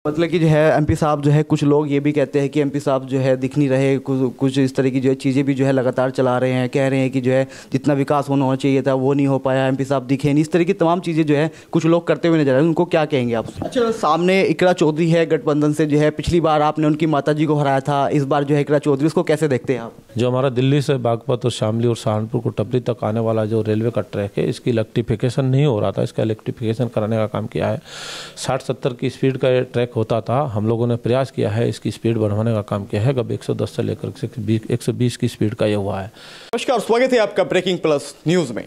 मतलब कि जो है एमपी साहब जो है, कुछ लोग ये भी कहते हैं कि एमपी साहब जो है दिख नहीं रहे, कुछ इस तरह की जो है चीज़ें भी जो है लगातार चला रहे हैं, कह रहे हैं कि जो है जितना विकास होना चाहिए था वो नहीं हो पाया, एमपी साहब दिखे नहीं, इस तरह की तमाम चीज़ें जो है कुछ लोग करते हुए नजर आ रहे हैं। उनको क्या कहेंगे आप? अच्छा, सामने इकरा चौधरी है गठबंधन से, जो है पिछली बार आपने उनकी माता जी को हराया था, इस बार जो है इकरा चौधरी, उसको कैसे देखते हैं आप? जो हमारा दिल्ली से बागपत और शामली और सहारनपुर को टपरी तक आने वाला जो रेलवे का ट्रैक है, इसकी इलेक्ट्रिफिकेशन नहीं हो रहा था, इसका इलेक्ट्रिफिकेशन कराने का काम किया है। 60-70 की स्पीड का ये ट्रैक होता था, हम लोगों ने प्रयास किया है, इसकी स्पीड बढ़ाने का काम किया है। अब 110 से लेकर 120 की स्पीड का ये हुआ है। नमस्कार, स्वागत है आपका ब्रेकिंग प्लस न्यूज़ में।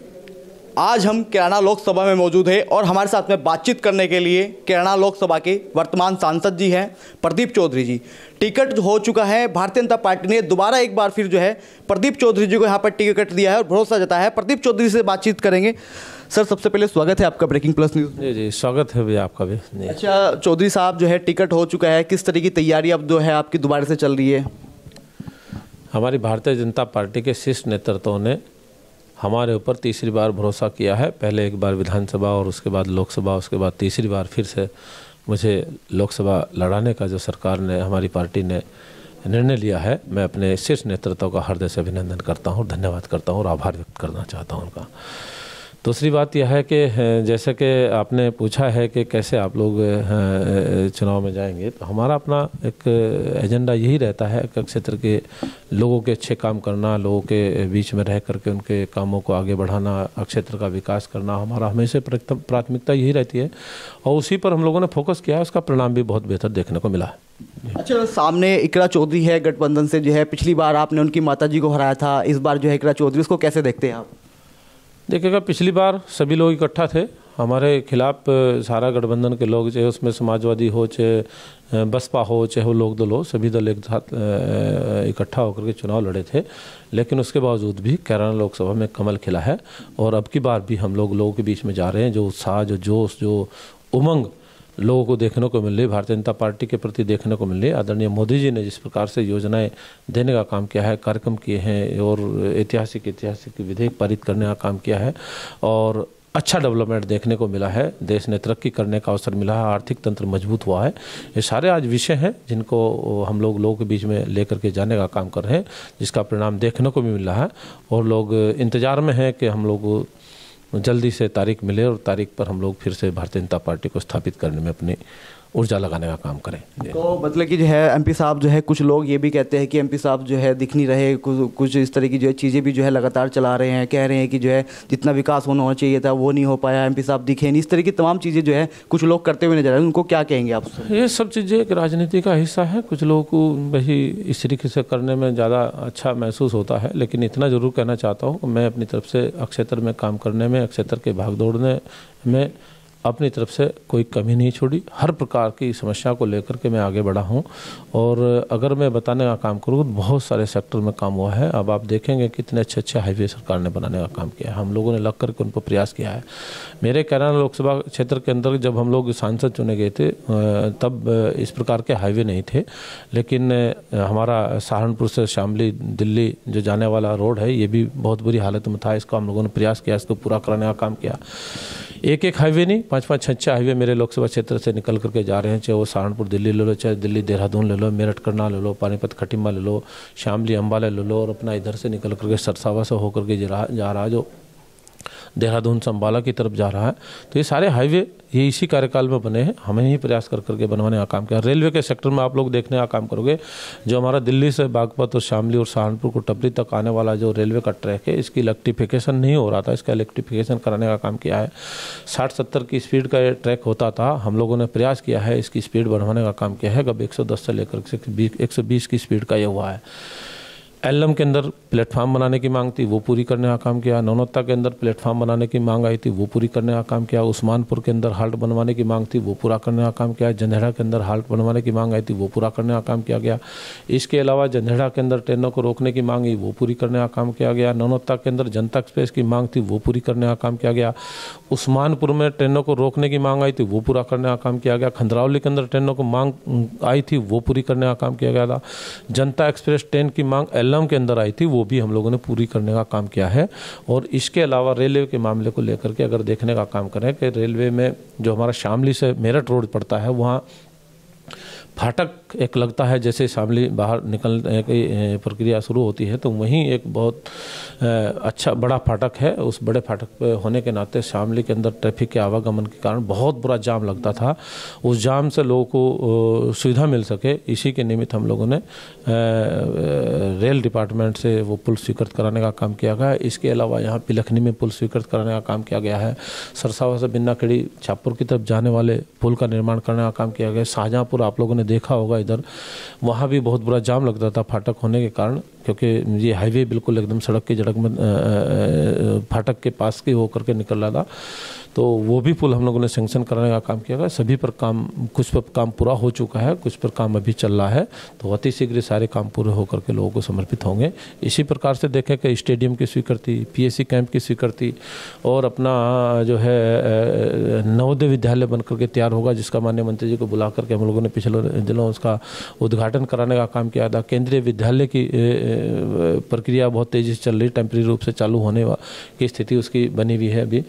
आज हम कैराना लोकसभा में मौजूद है और हमारे साथ में बातचीत करने के लिए कैराना लोकसभा के वर्तमान सांसद जी हैं प्रदीप चौधरी जी। टिकट हो चुका है, भारतीय जनता पार्टी ने दोबारा एक बार फिर जो है प्रदीप चौधरी जी को यहाँ पर टिकट दिया है और भरोसा जताया है। प्रदीप चौधरी से बातचीत करेंगे। सर, सबसे पहले स्वागत है आपका ब्रेकिंग प्लस न्यूज़। जी जी, स्वागत है भैया आपका भी। अच्छा चौधरी साहब, जो है टिकट हो चुका है, किस तरह की तैयारी अब जो है आपकी दोबारा से चल रही है? हमारी भारतीय जनता पार्टी के शीर्ष नेतृत्व ने हमारे ऊपर तीसरी बार भरोसा किया है। पहले एक बार विधानसभा और उसके बाद लोकसभा, उसके बाद तीसरी बार फिर से मुझे लोकसभा लड़ाने का जो सरकार ने, हमारी पार्टी ने निर्णय लिया है, मैं अपने शीर्ष नेतृत्व का हृदय से अभिनंदन करता हूँ, धन्यवाद करता हूँ और आभार व्यक्त करना चाहता हूँ उनका। दूसरी बात यह है कि जैसे कि आपने पूछा है कि कैसे आप लोग चुनाव में जाएंगे, तो हमारा अपना एक एजेंडा यही रहता है कि क्षेत्र के लोगों के अच्छे काम करना, लोगों के बीच में रह करके उनके कामों को आगे बढ़ाना, क्षेत्र का विकास करना, हमारा हमेशा प्राथमिकता यही रहती है और उसी पर हम लोगों ने फोकस किया है। उसका परिणाम भी बहुत बेहतर देखने को मिला है। अच्छा, सामने इकरा चौधरी है गठबंधन से, जो है पिछली बार आपने उनकी माता जी को हराया था, इस बार जो है इकरा चौधरी, उसको कैसे देखते हैं आप? देखिएगा, पिछली बार सभी लोग इकट्ठा थे हमारे खिलाफ, सारा गठबंधन के लोग, चाहे उसमें समाजवादी हो, चाहे बसपा हो, चाहे वो लोक दल हो, सभी दल एक साथ इकट्ठा होकर के चुनाव लड़े थे। लेकिन उसके बावजूद भी कैराना लोकसभा में कमल खिला है और अब की बार भी हम लोगों के बीच में जा रहे हैं। जो उत्साह, जो जोश, जो उमंग लोगों को देखने को मिल रही, भारतीय जनता पार्टी के प्रति देखने को मिल रही। आदरणीय मोदी जी ने जिस प्रकार से योजनाएं देने का काम किया है, कार्यक्रम किए हैं और ऐतिहासिक विधेयक पारित करने का काम किया है और अच्छा डेवलपमेंट देखने को मिला है, देश ने तरक्की करने का अवसर मिला है, आर्थिक तंत्र मजबूत हुआ है। ये सारे आज विषय हैं जिनको हम लोगों के बीच में लेकर के जाने का काम कर रहे हैं, जिसका परिणाम देखने को भी मिल रहा है और लोग इंतजार में हैं कि हम लोग जल्दी से तारीख मिले और तारीख पर हम लोग फिर से भारतीय जनता पार्टी को स्थापित करने में अपनी ऊर्जा लगाने का काम करें। तो मतलब कि जो है एमपी साहब जो है, कुछ लोग ये भी कहते हैं कि एमपी साहब जो है दिख नहीं रहे, कुछ इस तरह की जो है चीज़ें भी जो है लगातार चला रहे हैं, कह रहे हैं कि जो है जितना विकास होना चाहिए था वो नहीं हो पाया, एमपी साहब दिखे नहीं, इस तरह की तमाम चीज़ें जो है कुछ लोग करते हुए नजर आ रहे हैं। उनको क्या कहेंगे आप? ये सब चीज़ें एक राजनीति का हिस्सा है। कुछ लोगों को वही इस तरीके से करने में ज़्यादा अच्छा महसूस होता है, लेकिन इतना ज़रूर कहना चाहता हूँ कि मैं अपनी तरफ से क्षेत्र में काम करने में, क्षेत्र के भाग दौड़ने में अपनी तरफ से कोई कमी नहीं छोड़ी। हर प्रकार की समस्या को लेकर के मैं आगे बढ़ा हूं और अगर मैं बताने का काम करूँ तो बहुत सारे सेक्टर में काम हुआ है। अब आप देखेंगे कितने अच्छे हाईवे सरकार ने बनाने का काम किया है, हम लोगों ने लग करके उन पर प्रयास किया है। मेरे कैराना लोकसभा क्षेत्र के अंदर जब हम लोग सांसद चुने गए थे तब इस प्रकार के हाईवे नहीं थे, लेकिन हमारा सहारनपुर से शामली दिल्ली जो जाने वाला रोड है ये भी बहुत बुरी हालत में था। इसको हम लोगों ने प्रयास किया, इसको पूरा कराने का काम किया। एक हाईवे नहीं, 5-5, 6 हाईवे मेरे लोकसभा क्षेत्र से निकल करके जा रहे हैं, चाहे वो सहारनपुर दिल्ली ले लो, चाहे दिल्ली देहरादून ले लो, मेरठ करनाल ले लो, पानीपत खटिमा ले लो, शामली अम्बाला ले लो और अपना इधर से निकल करके सरसावा से होकर के जा रहा जो देहरादून से अम्बाला की तरफ जा रहा है। तो ये सारे हाईवे ये इसी कार्यकाल में बने हैं, हमें ही प्रयास कर करके बनवाने का काम किया। रेलवे के सेक्टर में आप लोग देखने का काम करोगे, जो हमारा दिल्ली से बागपत और शामली और सहारनपुर को टपरी तक आने वाला जो रेलवे का ट्रैक है, इसकी इलेक्ट्रिफिकेशन नहीं हो रहा था, इसका इलेक्ट्रिफिकेशन कराने का काम किया है। 60-70 की स्पीड का ये ट्रैक होता था, हम लोगों ने प्रयास किया है, इसकी स्पीड बढ़ाने का काम किया है। अब 110 से लेकर 120 की स्पीड का ये हुआ है। एल्लम के अंदर प्लेटफार्म बनाने की मांग थी, वो पूरी करने का काम किया। नौनत्ता के अंदर प्लेटफार्म बनाने की मांग आई थी, वो पूरी करने का काम किया। उस्मानपुर के अंदर हाल्ट बनवाने की मांग थी, वो पूरा करने का काम किया। जंधेड़ा के अंदर हाल्ट बनवाने की मांग आई थी, वो पूरा करने का काम किया गया। इसके अलावा जंधेड़ा के अंदर ट्रेनों को रोकने की मांग आई, वो पूरी करने का काम किया गया। नौनत्ता के अंदर जनता एक्सप्रेस की मांग थी, वो पूरी करने का काम किया गया। उस्मानपुर में ट्रेनों को रोकने की मांग आई थी, वो पूरा करने का काम किया गया। खंदरावली के अंदर ट्रेनों को मांग आई थी, वो पूरी करने का काम किया गया था। जनता एक्सप्रेस ट्रेन की मांग एल्लम के अंदर आई थी, वो भी हम लोगों ने पूरी करने का काम किया है। और इसके अलावा रेलवे के मामले को लेकर के अगर देखने का काम करें कि रेलवे में जो हमारा शामली से मेरठ रोड पड़ता है, वहाँ फाटक एक लगता है जैसे शामली बाहर निकलने की प्रक्रिया शुरू होती है, तो वहीं एक बहुत अच्छा बड़ा फाटक है। उस बड़े फाटक पे होने के नाते शामली के अंदर ट्रैफिक के आवागमन के कारण बहुत बुरा जाम लगता था। उस जाम से लोगों को सुविधा मिल सके, इसी के निमित्त हम लोगों ने रेल डिपार्टमेंट से वो पुल स्वीकृत कराने का काम किया गया है। इसके अलावा यहाँ पिलखनी में पुल स्वीकृत कराने का काम किया गया है। सरसावा से बिन्नाखेड़ी छापुर की तरफ जाने वाले पुल का निर्माण करने का काम किया गया है। शाहजहाँपुर आप लोगों ने देखा होगा, इधर वहाँ भी बहुत बुरा जाम लगता था फाटक होने के कारण, क्योंकि ये हाईवे बिल्कुल एकदम सड़क की जड़क में फाटक के पास के होकर के निकल रहा था। तो वो भी पुल हम लोगों ने सेंक्शन कराने का काम किया गया। सभी पर काम, कुछ पर काम पूरा हो चुका है, कुछ पर काम अभी चल रहा है। तो अति शीघ्र सारे काम पूरे होकर के लोगों को समर्पित होंगे। इसी प्रकार से देखें कि स्टेडियम की स्वीकृति, पीएससी कैंप की स्वीकृति और अपना जो है नवोदय विद्यालय बन करके तैयार होगा, जिसका माननीय मंत्री जी को बुला करके हम लोगों ने पिछले दिनों उसका उद्घाटन कराने का काम किया था। केंद्रीय विद्यालय की प्रक्रिया बहुत तेज़ी से चल रही, टेम्परेरी रूप से चालू होने की स्थिति उसकी बनी हुई है अभी।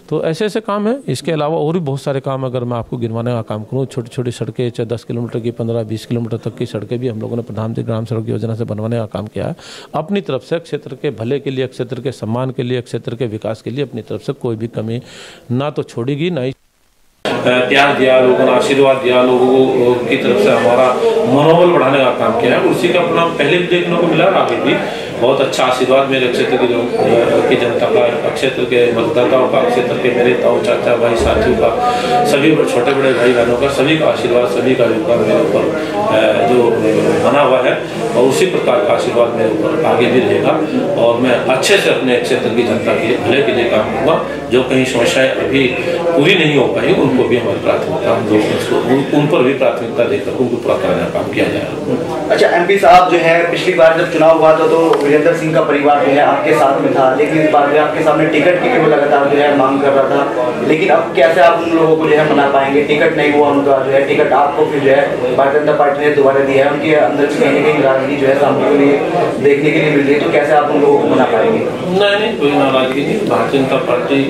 तो ऐसे ऐसे काम है। इसके अलावा और भी बहुत सारे काम अगर मैं आपको गिनवाने का काम करूँ, छोटी छोटी सड़कें, चाहे 10 किलोमीटर की, 15-20 किलोमीटर तक की सड़कें भी हम लोगों ने प्रधानमंत्री ग्राम सड़क योजना से बनवाने का काम किया है। अपनी तरफ से क्षेत्र के भले के लिए, क्षेत्र के सम्मान के लिए, क्षेत्र के विकास के लिए अपनी तरफ से कोई भी कमी ना तो छोड़ेगी, ना ही प्यार दिया, लोगों ने आशीर्वाद दिया, लोगों की तरफ से हमारा मनोबल बढ़ाने का काम किया है। उसी का अपना पहले भी देखने को मिला, आगे भी बहुत अच्छा आशीर्वाद मेरे क्षेत्र की जनता का, क्षेत्र के मतदाताओं का, क्षेत्र के मेरे ताऊ चाचा भाई साथियों का, सभी छोटे बड़े भाई बहनों का, सभी का आशीर्वाद, सभी का योगदान मेरे ऊपर जो बना हुआ है, और उसी प्रकार का आशीर्वाद मेरे ऊपर आगे भी रहेगा। और मैं अच्छे से अपने क्षेत्र की जनता के भले के लिए काम करूँगा। जो कहीं समस्याएं अभी पूरी नहीं हो पाई, उनको भी हमारी प्राथमिकता, उन पर भी प्राथमिकता देकर उनको पूरा कराने का काम किया जाएगा। अच्छा, एमपी साहब जो है पिछली बार जब चुनाव हुआ था तो वीरेंद्र सिंह का परिवार जो है आपके साथ में था, लेकिन इस बार जो आपके सामने टिकट की वो लगातार जो है मांग कर रहा था, लेकिन अब कैसे आप उन लोगों को जो है मना पाएंगे? टिकट नहीं हुआ उनका, जो है टिकट आपको फिर जो है भारतीय जनता पार्टी ने दोबारा दिया है। उनके अंदर भी कहीं ना कहीं नाराजगी जो है सामने के लिए देखने के लिए मिल रही है, तो कैसे आप उन लोगों को मना पाएंगे? नहीं, कोई नाराजगी नहीं। भारतीय जनता पार्टी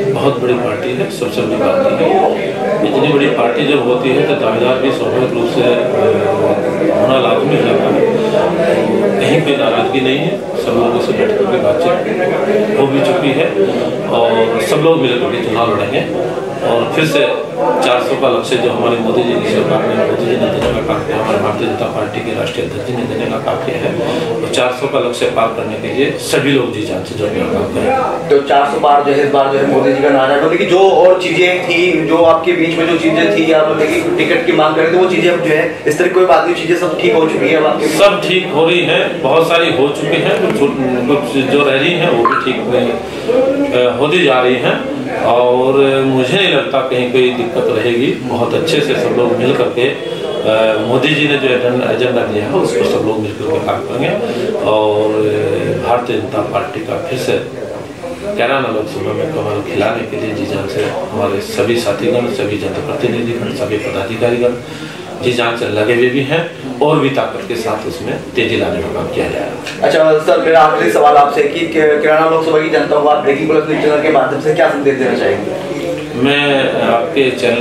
बहुत बड़ी पार्टी है, सबसे बड़ी पार्टी है। इतनी बड़ी पार्टी जब होती है तो दावेदार भी स्वाभाविक रूप से होना लाजमी हो जाता है। कहीं कोई नाराजगी नहीं है, सब लोगों से बैठ करके बातचीत हो भी चुकी है और सब लोग मिलकर के चुनाव लड़ेंगे। और फिर से 400 का लक्ष्य जो हमारे मोदी जी की सरकार ने, मोदी जी ने देने का काम किया, हमारे भारतीय जनता पार्टी के राष्ट्रीय अध्यक्ष जी ने देने का काम किया है, तो 400 का लक्ष्य पार करने के लिए सभी लोग जी जान से जुड़ने का काम करें। तो 400 पार जो है इस बार जो है मोदी जी का नारा है, लेकिन जो और चीजें थी, जो आपके बीच में जो चीजें थी, आप टिकट की मांग करें, तो वो चीजें अब जो है इस तरह कोई बात नहीं, चीजें सब ठीक हो चुकी है? अब सब ठीक हो रही है, बहुत सारी हो चुकी हैं, कुछ जो रह रही हैं वो भी ठीक होती जा रही हैं। और मुझे नहीं लगता कहीं कोई दिक्कत रहेगी। बहुत अच्छे से सब लोग मिल करके मोदी जी ने जो एजेंडा दिया है उस पर सब लोग मिलकर के काम करेंगे। और भारतीय जनता पार्टी का फिर से कैराना लोकसभा में कमल खिलाने के लिए जी जान से हमारे सभी साथीगण, सभी जनप्रतिनिधिगण, सभी पदाधिकारीगण जी जान से लगे हुए भी हैं और भी ताकत के साथ उसमें तेजी लाने का काम किया जाएगा। अच्छा सर, मेरा आखिरी सवाल आपसे कि कैराना लोकसभा की जनता को आप ब्रेकिंग प्लस न्यूज़ चैनल के माध्यम से क्या संदेश देना चाहेंगे? मैं आपके चैनल